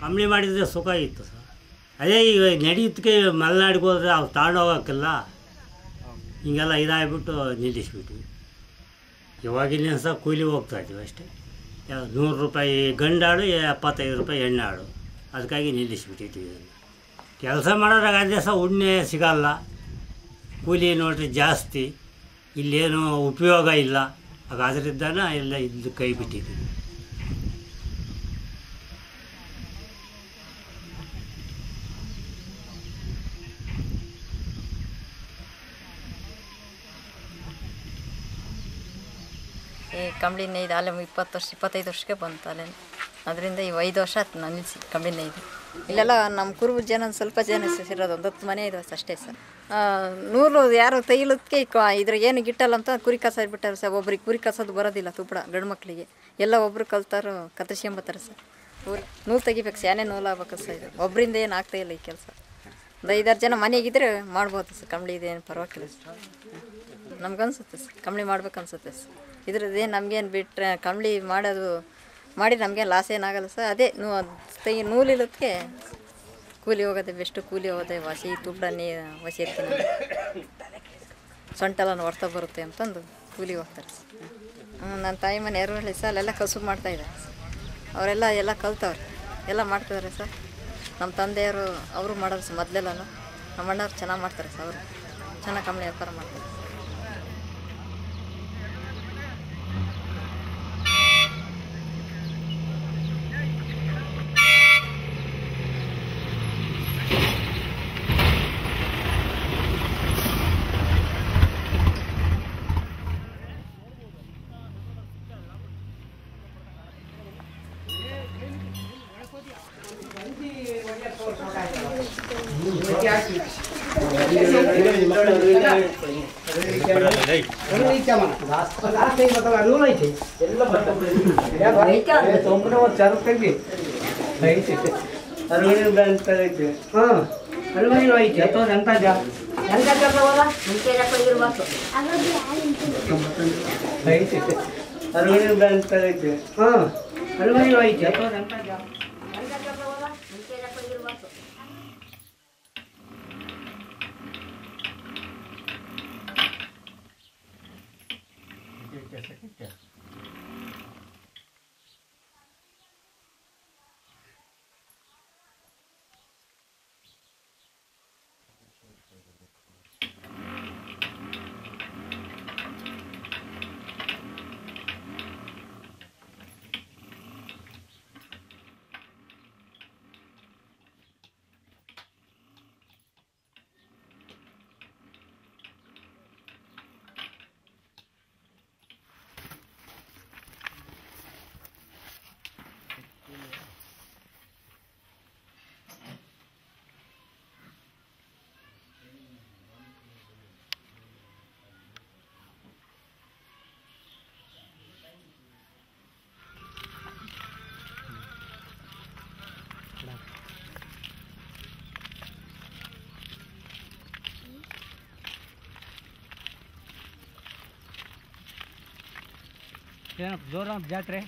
ಕಂಬಳಿ ಮಾಡಿದರೆ ಸುಖ ಇತ್ತು ಸರ್. ಅದೇ ಈಗ ನಡೆಯೋದಕ್ಕೆ ಮಲೆನಾಡಿಗೆ ಹೋದರೆ ಅವ್ರು ತಗೊಂಡೋಗೋಕ್ಕಿಲ್ಲ, ಹಿಂಗೆಲ್ಲ ಇದಾಗ್ಬಿಟ್ಟು ನಿಲ್ಲಿಸ್ಬಿಟ್ವಿ. ಇವಾಗಿನ ಸಹ ಕೂಲಿ ಹೋಗ್ತಾಯಿದ್ವಿ ಅಷ್ಟೇ. 100 ರೂಪಾಯಿ ಗಂಡಾಡು, 75 ರೂಪಾಯಿ ಹೆಣ್ಣಾಡು, ಅದಕ್ಕಾಗಿ ನಿಲ್ಲಿಸ್ಬಿಟ್ಟಿದ್ವಿ ಇದನ್ನು. ಕೆಲಸ ಮಾಡೋದ್ರಾಗ ಅದೇ ಸಹ ಉಣ್ಣೆ ಸಿಗಲ್ಲ, ಕೂಲಿ ನೋಡ್ರಿ ಜಾಸ್ತಿ, ಇಲ್ಲೇನು ಉಪಯೋಗ ಇಲ್ಲ. ಆಗ ಅದರಿಂದನ ಎಲ್ಲ ಇದು ಕೈ ಬಿಟ್ಟಿದ್ವಿ. ಈ ಕಂಬಳಿ ನೇಯ್ದು ಅಲ್ಲೇ 20 ವರ್ಷ 25 ವರ್ಷಕ್ಕೆ ಬಂತು ಅಲ್ಲೇ. ಅದರಿಂದ ಈ 5 ವರ್ಷ ಆಯ್ತು ನಾನು ನಿಲ್ಲಿಸಿ ಕಂಬಳಿ ನೇಯ್ದು. ಇಲ್ಲೆಲ್ಲ ನಮ್ಮ ಕುರುಬ ಜನ ಸ್ವಲ್ಪ ಜನ ಸೇರೋದು, 10 ಮನೆ ಇದಾವೆ ಅಷ್ಟೇ ಸರ್. ನೂಲು ಯಾರು ತೈಲಕ್ಕೆ ಇದ್ರ ಏನು ಗಿಟ್ಟಲ್ಲ ಅಂತ ಕುರಿ ಕಸ ಬಿಟ್ಟಾರೆ ಸರ್. ಒಬ್ರಿಗೆ ಕುರಿ ಕಸೋದು ಬರೋದಿಲ್ಲ ತುಪ್ಪಡ ಗಂಡು ಮಕ್ಕಳಿಗೆ, ಎಲ್ಲ ಒಬ್ರು ಕಲ್ತಾರೋ ಕತ್ತರಿಸ್ಕೊಂಬತ್ತಾರೆ ಸರ್. ನೂಲು ತೆಗಿಬೇಕು, ಸ್ಯಾನೆ ನೂಲು ಆಗ್ಬೇಕು ಸರ್. ಇದು ಒಬ್ಬರಿಂದ ಏನು ಆಗ್ತಾಯಿಲ್ಲ ಈ ಕೆಲಸ. ಒಂದು 5-6 ಜನ ಮನೆಗಿದ್ರೆ ಮಾಡ್ಬೋದು ಸರ್. ಕಂಬಳಿ ಇದೇನು ಪರವಾಗಿಲ್ಲ ಸರ್, ನಮ್ಗನ್ಸುತ್ತೆ ಸರ್ ಕಂಬಳಿ ಮಾಡ್ಬೇಕು ಅನ್ಸುತ್ತೆ ಸರ್. ಇದ್ರದ್ದೇನು ನಮಗೇನು ಬಿಟ್ಟರೆ ಕಂಬಳಿ ಮಾಡಿ ನಮಗೇನು ಲಾಸ್ ಏನಾಗಲ್ಲ ಸರ್. ಅದೇ ನೂಲಿಲ್ಲದಕ್ಕೆ ಕೂಲಿ ಹೋಗೋದೆ ಬೆಸ್ಟು. ಕೂಲಿ ಹೋಗೋದೆ ವಾಸಿ, ತುಪ್ಪಡ ವಾಸಿ ಇರ್ತೀನಿ, ಸೊಂಟೆಲ್ಲ ಹೊಡ್ತಾ ಬರುತ್ತೆ ಅಂತಂದು ಕೂಲಿ ಹೋಗ್ತಾರೆ ಸರ್. ನನ್ನ ತಾಯಿ ಮನೆ ಎರವಳ್ಳಿ ಸರ್, ಅಲ್ಲೆಲ್ಲ ಕಸುಬು ಮಾಡ್ತಾಯಿದ್ದಾರೆ ಅವರೆಲ್ಲ ಎಲ್ಲ ಕಲ್ತವ್ರೆ, ಎಲ್ಲ ಮಾಡ್ತಿದ್ದಾರೆ ಸರ್. ನಮ್ಮ ತಂದೆಯವರು ಅವರು ಮಾಡೋರು ಸರ್ ಮೊದಲೆಲ್ಲನೂ. ನಮ್ಮ ಅಣ್ಣವ್ರು ಚೆನ್ನಾಗಿ ಮಾಡ್ತಾರೆ ಸರ್, ಅವರು ಚೆನ್ನಾಗಿ ಕಂಬಳಿ ವ್ಯಾಪಾರ ಮಾಡ್ತಾರೆ. ಜೋರ ಜಾತ್ರೆ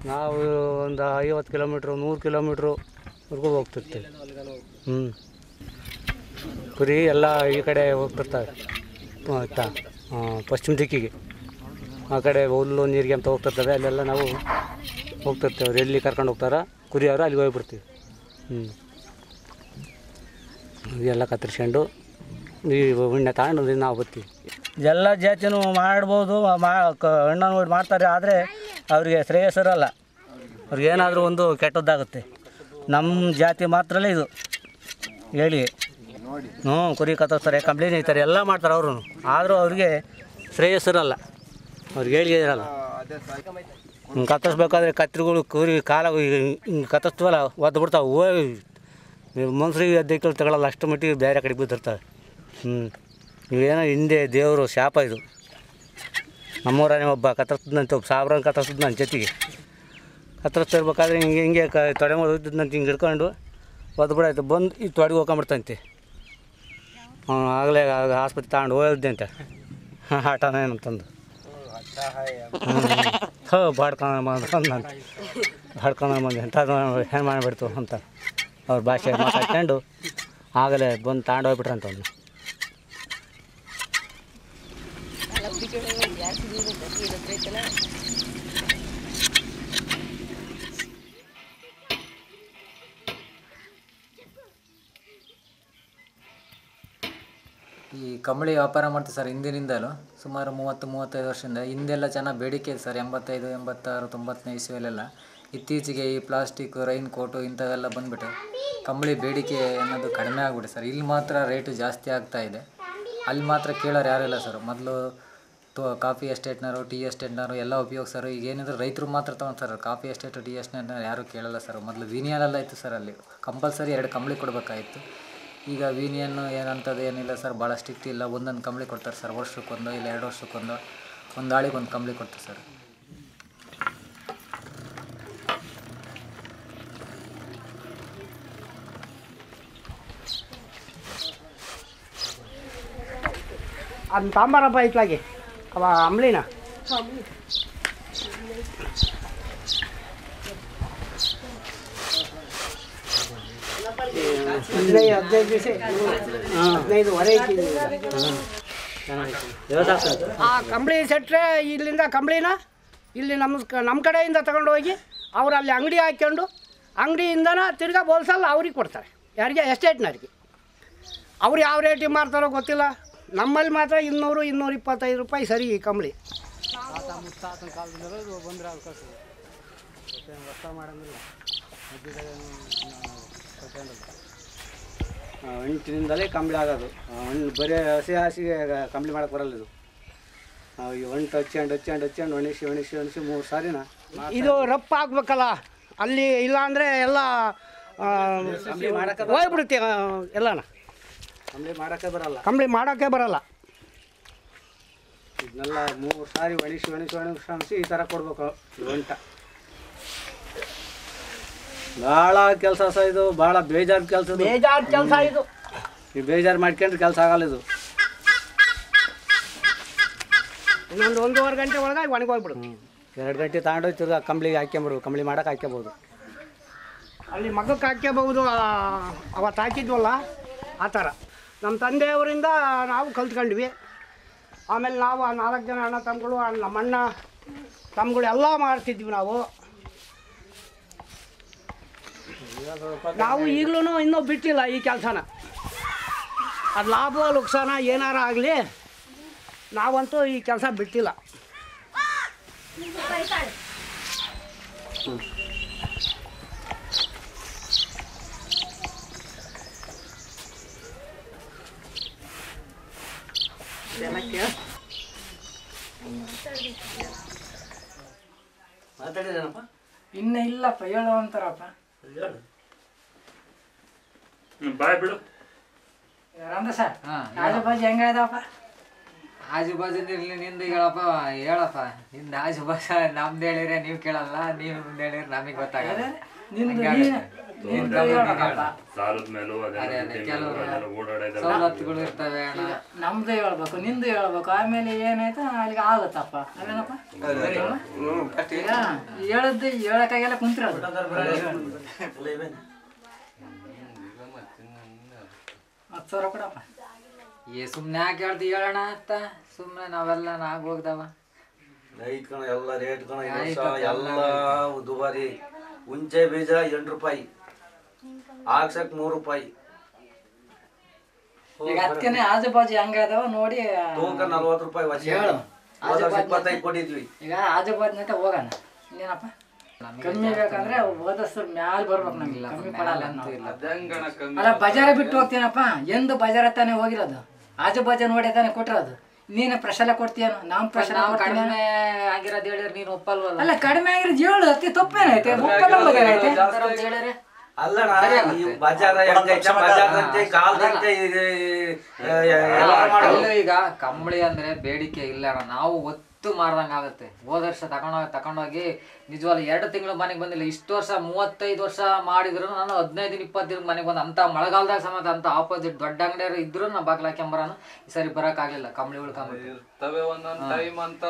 ನಾವು ಒಂದು 50 ಕಿಲೋಮೀಟ್ರು 100 ಕಿಲೋಮೀಟ್ರ್ವರೆಗೂ ಹೋಗ್ತಿರ್ತೀವಿ. ಕುರಿ ಎಲ್ಲ ಈ ಕಡೆ ಹೋಗ್ತಿರ್ತಾರೆ ಪಶ್ಚಿಮ ದಿಕ್ಕಿಗೆ, ಆ ಕಡೆ ಹುಲ್ಲು ನೀರಿಗೆ ಅಂತ ಹೋಗ್ತಿರ್ತವೆ. ಅಲ್ಲೆಲ್ಲ ನಾವು ಹೋಗ್ತಿರ್ತೇವೆ. ಅವ್ರು ಎಲ್ಲಿ ಕರ್ಕೊಂಡು ಹೋಗ್ತಾರ ಕುರಿಯವರು ಅಲ್ಲಿಗೆ ಹೋಗ್ಬಿಡ್ತೀವಿ. ಎಲ್ಲ ಕತ್ತರಿಸ್ಕೊಂಡು ಈ ಉಣ್ಣೆ ತಗೊಂಡು ನಾವು ಬರ್ತೀವಿ. ಎಲ್ಲ ಜಾತಿನೂ ಮಾಡ್ಬೋದು, ಹಣ್ಣು ನೋಡಿ ಮಾಡ್ತಾರೆ. ಆದರೆ ಅವ್ರಿಗೆ ಶ್ರೇಯಸ್ಸರಲ್ಲ, ಅವ್ರಿಗೇನಾದರೂ ಒಂದು ಕೆಟ್ಟದ್ದಾಗುತ್ತೆ. ನಮ್ಮ ಜಾತಿ ಮಾತ್ರಲೇ ಇದು ಹೇಳಿ ಕುರಿ ಕತ್ತರಿಸ್ತಾರೆ, ಕಂಬಳಿ ನೇಯ್ತಾರೆ, ಎಲ್ಲ ಮಾಡ್ತಾರೆ ಅವರು. ಆದರೂ ಅವ್ರಿಗೆ ಶ್ರೇಯಸ್ಸರಲ್ಲ, ಅವ್ರಿಗೆ ಹೇಳಿ ಇರಲ್ಲ. ಹಿಂಗೆ ಕತ್ತರಿಸ್ಬೇಕಾದ್ರೆ ಕತ್ರಿಗಳು ಕೂರಿ ಕಾಲ ಹಿಂಗೆ ಕತ್ತರಿಸ್ತೀವಲ್ಲ ಒದ್ದು ಬಿಡ್ತಾವೆ ಮನುಷ್ಯರಿಗೆ ಅದ್ದಕ್ಕೆ ತಗೊಳ್ಳಲ್ಲ ಅಷ್ಟು ಮಟ್ಟಿಗೆ ಬೇರೆ ಕಡೆ ಬಿದ್ದಿರ್ತಾವೆ. ಇವೇನೋ ಹಿಂದೆ ದೇವರು ಶಾಪ ಇದು. ನಮ್ಮೂರನೇ ಒಬ್ಬ ಕತ್ತರಿಸಿದಂತೆ ಒಬ್ಬ ಸಾವಿರ ಕತ್ತರಿಸಿದ್ ನನ್ನ ಜೊತೆಗೆ ಕತ್ತರಿಸ್ತಾ ಇರ್ಬೇಕಾದ್ರೆ ಹಿಂಗೆ ತೊಡೆ ಇದ್ದಂತ ಹಿಂಗೆ ಹಿಡ್ಕೊಂಡು ಒದ್ದು ಬಿಡಾಯ್ತು ಬಂದು ಈ ತೊಡೆಗೆ ಹೋಗ್ಕೊಂಬಿಡ್ತಂತೆ. ಆಗಲೇ ಆಸ್ಪತ್ರೆ ತಗೊಂಡು ಹೋಗಿದ್ದೆ ಅಂತ ಆಟನ ಏನಂತಂದು ಬಾಡ್ಕೊಂಡು ಬಂದು ಬಾಡ್ಕೊಂಡು ಬಂದು ಎಂಥದ್ದು ಏನು ಮಾಡಿಬಿಡ್ತು ಅಂತ ಅವ್ರ ಭಾಷೆ ಮಾತಾಡ್ಕೊಂಡು ಆಗಲೇ ಬಂದು ತಗೊಂಡು ಹೋಗ್ಬಿಟ್ರಂತ ಅವ್ನು. ಈ ಕಂಬಳಿ ವ್ಯಾಪಾರ ಮಾಡ್ತೀವಿ ಸರ್ ಹಿಂದಿನಿಂದಲೂ ಸುಮಾರು 30-35 ವರ್ಷದಿಂದ. ಹಿಂದೆಲ್ಲ ಚೆನ್ನಾಗಿ ಬೇಡಿಕೆ ಇದೆ ಸರ್, 85, 86, 90ನೇ ಇಸ್ವಿಯಲ್ಲೆಲ್ಲ. ಇತ್ತೀಚೆಗೆ ಈ ಪ್ಲಾಸ್ಟಿಕ್, ರೈನ್ ಕೋಟು ಇಂಥವೆಲ್ಲ ಬಂದುಬಿಟ್ಟು ಕಂಬಳಿ ಬೇಡಿಕೆ ಅನ್ನೋದು ಕಡಿಮೆ ಆಗಿಬಿಟ್ಟೆ ಸರ್. ಇಲ್ಲಿ ಮಾತ್ರ ರೇಟು ಜಾಸ್ತಿ ಆಗ್ತಾಯಿದೆ, ಅಲ್ಲಿ ಮಾತ್ರ ಕೇಳೋರು ಯಾರಿಲ್ಲ ಸರ್. ಮೊದಲು ಕಾಫಿ ಎಸ್ಟೇಟ್ನವರು, ಟೀ ಎಸ್ಟೇಟ್ನವರು ಎಲ್ಲ ಉಪಯೋಗಿಸೋರು. ಈಗ ಏನಿದ್ರು ರೈತರು ಮಾತ್ರ ತೊಗೊಳ್ತಾರೆ. ಕಾಫಿ ಎಸ್ಟೇಟು, ಟೀ ಎಸ್ಟೇಟ್ನವ್ರು ಯಾರೂ ಕೇಳಲ್ಲ ಸರ್. ಮೊದಲು ವೀನಿಯಲ್ಲೆಲ್ಲ ಇತ್ತು ಸರ್, ಅಲ್ಲಿ ಕಂಪಲ್ಸರಿ 2 ಕಂಬಳಿ ಕೊಡಬೇಕಾಗಿತ್ತು. ಈಗ ವೀನಿಯನ್ನು ಏನಂಥದ್ದು ಏನಿಲ್ಲ ಸರ್, ಭಾಳ ಸ್ಟ್ರಿಕ್ಟ್ ಇಲ್ಲ. ಒಂದೊಂದು ಕಂಬಳಿ ಕೊಡ್ತಾರೆ ಸರ್, ವರ್ಷಕ್ಕೊಂದು ಇಲ್ಲ 2 ವರ್ಷಕ್ಕೊಂದು, ಒಂದು ಆಳಿಗೆ ಒಂದು ಕಂಬಳಿ ಕೊಡ್ತಾರೆ ಸರ್. ಅದನ್ನ ತಾಂಬಾರಪ್ಪ ಇತ್ಲಾಗಿ ಅವ ಅಂಬ್ಲಿನ ಆ ಕಂಬಳಿ ಸೆಟ್ರೆ ಇಲ್ಲಿಂದ ಕಂಬಳಿನ ಇಲ್ಲಿ ನಮ್ಮ ಕಡೆಯಿಂದ ತಗೊಂಡು ಹೋಗಿ ಅವ್ರು ಅಲ್ಲಿ ಅಂಗಡಿ ಹಾಕ್ಕೊಂಡು ಅಂಗಡಿಯಿಂದನ ತಿರ್ಗಾ ಹೋಲ್ಸಲ್ಲ ಅವ್ರಿಗೆ ಕೊಡ್ತಾರೆ. ಯಾರಿಗೆ? ಎಸ್ಟೇಟ್ನವ್ರಿಗೆ. ಅವ್ರು ಯಾವ ರೇಟಿಗೆ ಮಾರ್ತಾರೋ ಗೊತ್ತಿಲ್ಲ. ನಮ್ಮಲ್ಲಿ ಮಾತ್ರ 200-225 ರೂಪಾಯಿ ಸರಿ ಈ ಕಂಬಳಿ. ಮುತ್ತಾತನ ಕಾಲದಿಂದ ಬಂದರೆ ಅಂಟಿನಿಂದಲೇ ಕಂಬಳಿ ಆಗೋದು. ಹಣ್ಣು ಬರೀ ಹಸಿಗೆ ಕಂಬಳಿ ಮಾಡೋಕ್ಕೆ ಬರಲ್ಲ ಇದು. ಈ ಅಂಟು ಹಚ್ಕೊಂಡು ಒಣಿಸಿ 3 ಸಾರಿನ ಇದು ರಪ್ಪ ಆಗ್ಬೇಕಲ್ಲ ಅಲ್ಲಿ, ಇಲ್ಲ ಅಂದರೆ ಎಲ್ಲ ಹೋಗ್ಬಿಡುತ್ತೆ ಎಲ್ಲನ. ಕಂಬಳಿ ಮಾಡೋಕ್ಕೆ ಬರಲ್ಲ. ಇದನ್ನೆಲ್ಲ 3 ಸಾರಿ ಒಣಿಸಿ ಈ ಥರ ಕೊಡ್ಬೇಕು. ಒಂಟ ಭಾಳ ಕೆಲಸ ಸಹ ಇದು, ಭಾಳ ಬೇಜಾರು ಕೆಲಸ ಇದು. ಈ ಬೇಜಾರು ಮಾಡ್ಕೊಂಡ್ರೆ ಕೆಲಸ ಆಗಲ್ಲ ಇದು. ಇನ್ನೊಂದು 1.5 ಗಂಟೆ ಒಳಗೆ ಒಣಗೋಗ್ಬಿಡು. 2 ಗಂಟೆ ತಗೊಂಡೋಗಿ ತಿರ್ಗಿ ಕಂಬಳಿಗೆ ಹಾಕ್ಕೊಂಬಿಡ್ಬೋದು. ಕಂಬಳಿ ಮಾಡೋಕೆ ಹಾಕ್ಕೋಬೋದು. ಅಲ್ಲಿ ಮಗಕ್ಕೆ ಹಾಕ್ಕೋಬಹುದು. ಅವತ್ತು ಹಾಕಿದ್ವಲ್ಲ ಆ ಥರ ನಮ್ಮ ತಂದೆಯವರಿಂದ ನಾವು ಕಲ್ತ್ಕೊಂಡ್ವಿ. ಆಮೇಲೆ ನಾವು 4 ಜನ ಅಣ್ಣ ತಮ್ಮಗಳು, ನಮ್ಮ ಅಣ್ಣ ತಮ್ಮಗಳು ಎಲ್ಲ ಮಾಡ್ತಿದ್ವಿ ನಾವು ಈಗಲೂ ಇನ್ನೂ ಬಿಟ್ಟಿಲ್ಲ ಈ ಕೆಲಸನ. ಅದು ಲಾಭ ಲುಕ್ಸಾನ ಏನಾರ ಆಗಲಿ ನಾವಂತೂ ಈ ಕೆಲಸ ಬಿಟ್ಟಿಲ್ಲ. ಇನ್ನ ಇಲ್ಲಪ್ಪ, ಹೇಳೋ ಅಂತಾರಪ್ಪ. ಬಾಯ್ ಬಿಡು. ರಂದ ಸರ್, ಆಜು ಬಾಜು ಹೆಂಗದಪ್ಪ? ಆಜು ಬಾಜು ಇರಲಿ, ನಿಂದು ಹೇಳಪ್ಪ. ನಿಂದು ಆಜು ಬಾಜು ನಮ್ದು ಹೇಳಿದ್ರೆ ನೀವು ಕೇಳಲ್ಲ, ನೀವು ಮುಂದೆ ಹೇಳಿದ್ರೆ ನಮಗೆ ಗೊತ್ತಾಗಲ್ಲ. ಸವಲತ್ತುಗಳು ಇರ್ತವೆ ಅಣ್ಣ. ನಮ್ದು ಹೇಳ್ಬೇಕು, ನಿಂದು ಹೇಳ್ಬೇಕು, ಆಮೇಲೆ ಏನಾಯ್ತು ಅಲ್ಲಿಗೆ ಆಗುತ್ತಪ್ಪ. ಅಲ್ಲೇನಪ್ಪ? ಹೇಳದ್ದು ಹೇಳಕ್ಕಾಗೆಲ್ಲ ಕುಂತಿರೋದು. $10,000 ಕೊಡಪ್ಪ. ಸುಮ್ಮನೆ ಯಾಕೆ ಹೇಳ್ತಿ ಹೇಳೋಣ ಅಂತ. ಸುಮ್ಮನೆ ನಾವೆಲ್ಲ ನಾಗ ಹೋಗ್ದವ ಎಲ್ಲ ರೇಟ್ ಎಲ್ಲ ದುಬಾರಿ. ಹುಂಚೆ ಬೀಜ 8 ರೂಪಾಯಿ, ಹಾಕ್ಸಕ್ 3 ರೂಪಾಯಿ. ಈಗ ಅದಕ್ಕೆ ಆಜು ಬಾಜು ಹೆಂಗದಾವ ನೋಡಿ. ತೂಕ 40 ರೂಪಾಯಿ. 25 ಕೊಟ್ಟಿದ್ವಿ. ಈಗ ಆಜು ಬಾಜ್ನಂತ ಹೋಗೋಣ. ಇನ್ನೇನಪ್ಪ ಕಮ್ಮಿ ಬೇಕಂದ್ರೆ ಓದಸ್ತ್ರ ಮ್ಯಾಲ ಬರ್ಬೇಕು. ನಮ್ಗೆ ಕಮ್ಮಿ ಕೊಡಲ್ಲ. ಅಲ್ಲ ಬಜಾರ ಬಿಟ್ಟು ಹೋಗ್ತೀನಪ್ಪ. ಎಂದು ಬಜಾರ ತಾನೇ ಹೋಗಿರೋದು, ಆಜು ಬಾಜು ನೋಡಿ ತಾನೇ ಕೊಟ್ಟಿರೋದು. ನೀನು ಪ್ರಶಲ ಕೊಡ್ತೀಯನು ನಾವು ಪ್ರಶಲ ಕೊಡ್ತೀನಿ ಕಡಿಮೆ ಆಗಿರೋದು ಹೇಳಿದ್ರೆ ನೀನು ಒಪ್ಪಲ್ವಲ್ಲ. ಅಲ್ಲ ಕಡಿಮೆ ಆಗಿರೋದು ಹೇಳು ಅತಿ ತಪ್ಪೇನೈತೆ ಒಪ್ಪಲ್ಲ ಹೋಗ್ಯಾರೈತೆ ಹೇಳಿದ್ರೆ ಅಲ್ಲಣ್ಣ ಈ ಬಜಾರ ಹೆಂಗೈತೆ ಬಜಾರ್ದಂತೆ ಕಾಲ್ದಂತೆ ಅಲ್ಲೂ ಈಗ ಕಂಬಳಿ ಅಂದ್ರೆ ಬೇಡಿಕೆ ಇಲ್ಲ ಅಣ್ಣ. ನಾವು ಒತ್ತು ಮಾರ್ದಂಗೆ ಆಗುತ್ತೆ. ಹೋದ ವರ್ಷ ತಗೊಂಡೋಗಿ ನಿಜವಾಗ್ಲು 2 ತಿಂಗಳು ಮನೆಗೆ ಬಂದಿಲ್ಲ. ಇಷ್ಟು ವರ್ಷ 35 ವರ್ಷ ಮಾಡಿದ್ರು ನಾನು 15 ದಿನ 20 ದಿನ ಮನೆಗೆ ಬಂದು ಅಂತ ಮಳೆಗಾಲದಾಗ ಸಮೇತ ಅಂತ ಆಪೋಸಿಟ್ ದೊಡ್ಡ ಅಂಗಡಿಯವರು ಇದ್ರು ನಾ ಬಾಗ್ಲ ಹಾಕ್ಯಂಬರಾನು ಈ ಸರಿ ಬರೋಕ್ಕಾಗಲಿಲ್ಲ. ಕಂಬಳಿ ಉಳ್ಕೊಂಬಿಟ್ಟು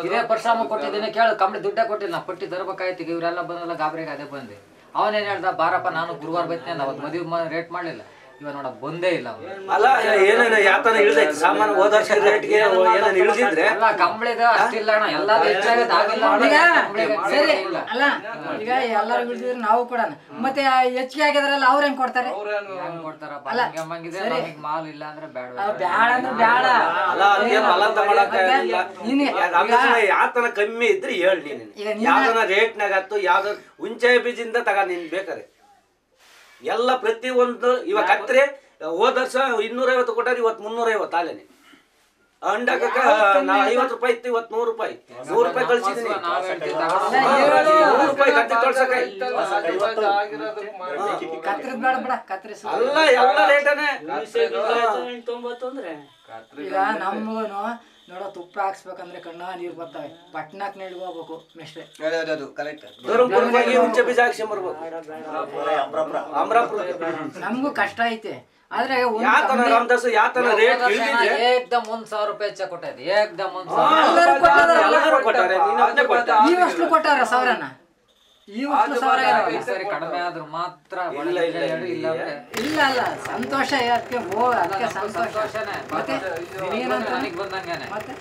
ಇದೇ ಪರಿಶ್ರಮ ಕೊಟ್ಟಿದ್ದೀನಿ ಕೇಳು. ಕಂಬಳಿ ದುಡ್ಡೇ ಕೊಟ್ಟಿಲ್ಲ. ನಾ ಪಟ್ಟಿ ತರಬೇಕಾಯ್ತು. ಇವರೆಲ್ಲ ಬಂದಲ್ಲ ಗಾಬರಿಗೆ ಅದೇ ಬಂದೆ. ಅವನೇನು ಹೇಳ್ದ ಬಾರಪ್ಪ ನಾನು ಗುರುವಾರ ಬೈತೀನಿ ಅಂದ. ಅವತ್ತು ಮದುವೆ ರೇಟ್ ಮಾಡಲಿಲ್ಲ. ಇವ ನೋಡ ಬಂದೇ ಇಲ್ಲ. ಅಲ್ಲ ಏನೇನು ಯಾತನ ಇಳಿದೈತಿ ಸಾಮಾನು ಹೋದ ವರ್ಷ ರೇಟ್ಗೆ ಏನೇನು ಇಳಿದಿದ್ರೆ ಅಲ್ಲ ಕಂಬಳಿದ ಅಷ್ಟಿಲ್ಲ ಅಣ್ಣ. ಎಲ್ಲಾದ್ರೂ ಹೆಚ್ಚಾಗತ್ತೆ ಆಗಿಲ್ಲ. ಸರಿ ಅಲ್ಲ ಈಗ ಎಲ್ಲರೂ ಬಿಡ್ತಿದ್ರೆ ನಾವು ಕೊಡೋಣ. ಮತ್ತೆ ಹೆಚ್ಚಿಗೆ ಆಗಿದ್ರಲ್ಲ ಅವ್ರು ಹೆಂಗ್ ಕೊಡ್ತಾರೆ? ಹೆಂಗ್ ಕೊಡ್ತಾರಪ್ಪ? ಹಂಗಿದೆ ನಮಗೆ ಮಾಲ್ ಇಲ್ಲ ಅಂದ್ರೆ ಬೇಡ ಬ್ಯಾಡ ಅಂದ್ರೆ ಬ್ಯಾಡ. ಅಲ್ಲ ಅದಕ್ಕೆ ಬಲಂತ ಮಾಡಕ್ಕೆ ಯಾತನ ಕಮ್ಮಿ ಇದ್ರೆ ಹೇಳಿ ನೀನು ಯಾವ್ದನ ರೇಟ್ನಾಗತ್ತು ಯಾವ್ದು ಹುಂಚೆ ಬೀಜದಿಂದ ತಗ ನೀನ್ ಬೇಕಾರೆ ಎಲ್ಲ ಪ್ರತಿಯೊಂದು ಇವಾಗ ಕತ್ರೆ ಹೋದ ವರ್ಷ 250 ಕೊಟ್ಟಾರ ಇವತ್ತು 350 ಅಲ್ಲೇನೆ. ಅಂಡಕ್ಕ ನಾ 50 ರೂಪಾಯಿ ಇತ್ತು ಇವತ್ತು 100 ರೂಪಾಯಿ 100 ರೂಪಾಯಿ ಕಳ್ಸಿದೀನಿ. 100 ರೂಪಾಯಿ ಕತ್ತಿ ಕಳ್ಸಕ್ಕೆ ಕತ್ರಿದ್ ಬೇಡ ಬಿಡ ಕತ್ರಿಸ್ ಅಲ್ಲ ಎಲ್ಲ ರೇಟನೇ. ಈಗ ನಮ್ಗೂನು ನೋಡೋ ತುಪ್ಪ ಹಾಕ್ಸ್ಬೇಕಂದ್ರೆ ಕಣ್ಣ ನೀರು ಬರ್ತಾವೆ. ಪಟ್ನಾಕ್ ನೆಡ್ಗೆ ಹೋಗ್ಬೇಕು ಮೆಸ್ಟ್ರೆ. ಧರ್ಮಪುರವಾಗಿ ಹುಂಚೆ ಬೀಜ ಹಾಕ್ಸಿ ಬರ್ಬೇಕು. ನಮಗೂ ಕಷ್ಟ ಐತೆ ಆದ್ರೆ ಯಾತನ ರಾಮದಾಸ್ ಯಾತನ ರೇಟ್ ಏಕ್ದಮ್ 1,000 ರೂಪಾಯಿ ಹೆಚ್ಚ ಕೊಟ್ಟೈತೆ. ಏಕ್ದಮ್ ಎಲ್ಲರೂ ಕೊಟ್ಟಾರೆ ನೀನು ಅದನ್ನೇ ಕೊಟ್ಟ. ಈ ವರ್ಷ ಕೊಟ್ಟಾರ 1000ನ ಈ ವರ್ಷ 1000 ಸರಿ ಕಡಿಮೆ ಆದ್ರೂ ಮಾತ್ರ ಇಲ್ಲ ಅಲ್ಲ ಸಂತೋಷ ಅದಕ್ಕೆ ಅದಕ್ಕೆ ಸಂತೋಷನೇ. ಮತ್ತೆ ನೀನಂತ ನನಗೆ ಬಂದಂಗಾನೆ ಮತ್ತೆ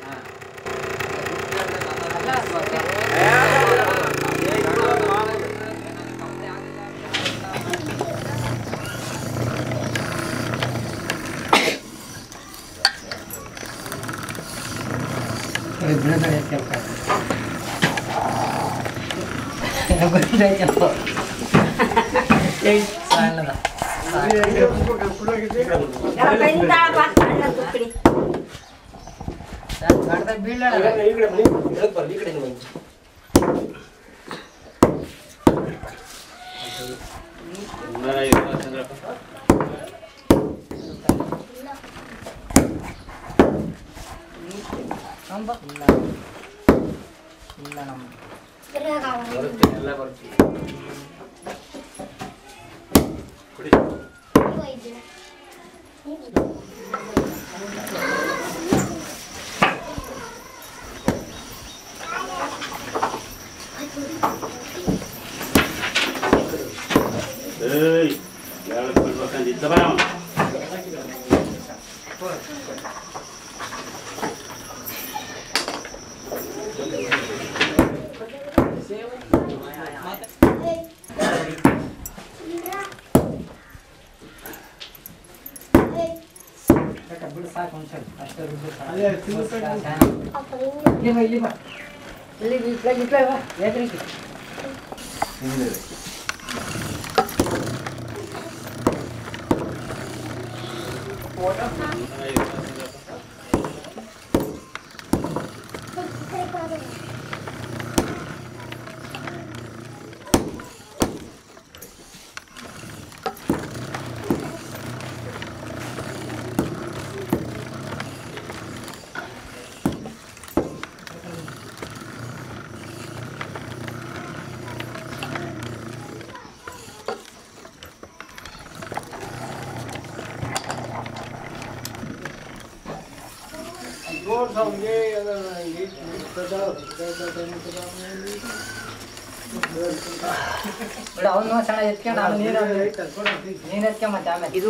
ಇದು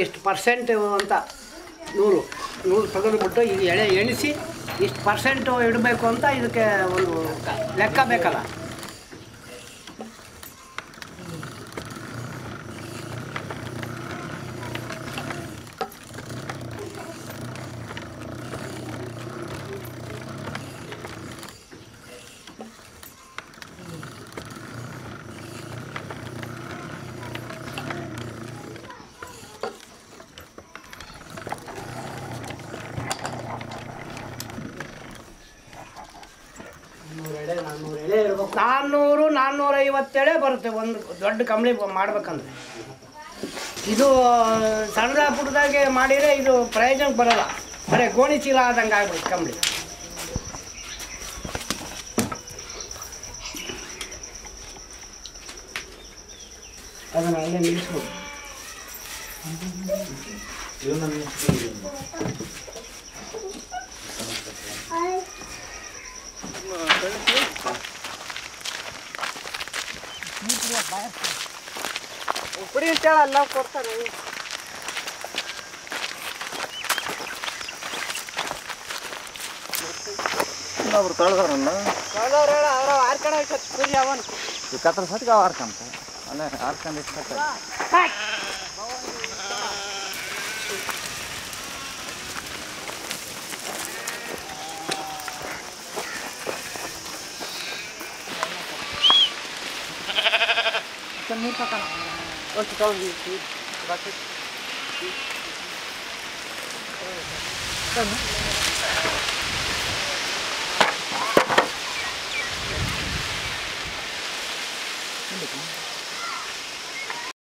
ಎಷ್ಟು ಪರ್ಸೆಂಟ್ ಅಂತ 100 ತೆಗೆದುಬಿಟ್ಟು ಈಗ ಎಣಿಸಿ ಇಷ್ಟು ಪರ್ಸೆಂಟು ಇಡಬೇಕು ಅಂತ ಇದಕ್ಕೆ ಒಂದು ಲೆಕ್ಕ ಬೇಕಲ್ಲ. 400-450 ಬರುತ್ತೆ ಒಂದು ದೊಡ್ಡ ಕಂಬಳಿ ಮಾಡ್ಬೇಕಂದ್ರೆ. ಇದು ಸಣ್ಣ ಪುಟ್ಟದಾಗೆ ಮಾಡಿದರೆ ಇದು ಪ್ರಯೋಜನಕ್ಕೆ ಬರೋಲ್ಲ, ಬರೀ ಗೋಣಿ ಚೀಲ ಆದಂಗೆ ಆಗ್ಬಿಡುತ್ತೆ ಕಂಬಳಿ. ಅದನ್ನು ಅಲ್ಲೇ ನಿಲ್ಲಿಸ್ಬೋದು. ಉಪ್ಪಡಿ ಅಂತೇಳಿ ಎಲ್ಲ ಕೊಡ್ತಾರೆ. ಅವ್ರು ತೊಳೆದ್ರಲ್ಲ ಕಳೆದವ್ರು ಹೇಳ ಅವ್ರ ಆರ್ಕಣ ಪೂಜೆ ಅವನ್ ಈ ಕತ್ರ ಸತ್ಗೆ ಅವ ಆರ್ಕಂತ ಅಲ್ಲೇ ಆರ್ಕಂಡು ಇಟ್ಟು ನೀರು ತಗೋಣ ಅಷ್ಟು ತೊಳೆದು